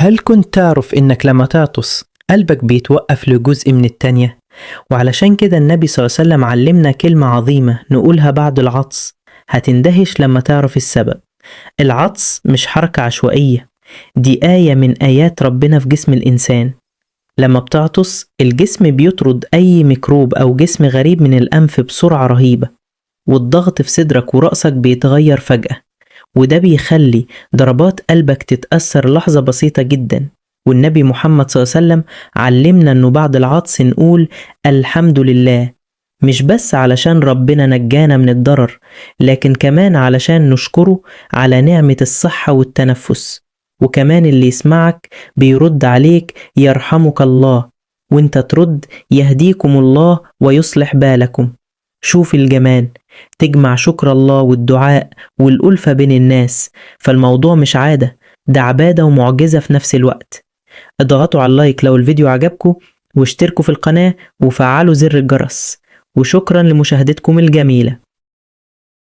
هل كنت تعرف إنك لما تعطس قلبك بيتوقف لجزء من التانية؟ وعلشان كده النبي صلى الله عليه وسلم علمنا كلمة عظيمة نقولها بعد العطس، هتندهش لما تعرف السبب. العطس مش حركة عشوائية، دي آية من آيات ربنا في جسم الإنسان. لما بتعطس الجسم بيطرد أي ميكروب أو جسم غريب من الأنف بسرعة رهيبة، والضغط في صدرك ورأسك بيتغير فجأة، وده بيخلي ضربات قلبك تتأثر لحظة بسيطة جدا. والنبي محمد صلى الله عليه وسلم علمنا انه بعد العطس نقول الحمد لله، مش بس علشان ربنا نجانا من الضرر، لكن كمان علشان نشكره على نعمة الصحة والتنفس. وكمان اللي يسمعك بيرد عليك يرحمك الله، وانت ترد يهديكم الله ويصلح بالكم. شوف الجمال، تجمع شكر الله والدعاء والألفة بين الناس. فالموضوع مش عادة، ده عبادة ومعجزة في نفس الوقت. اضغطوا على اللايك لو الفيديو عجبكم، واشتركوا في القناة وفعلوا زر الجرس. وشكرا لمشاهدتكم الجميلة.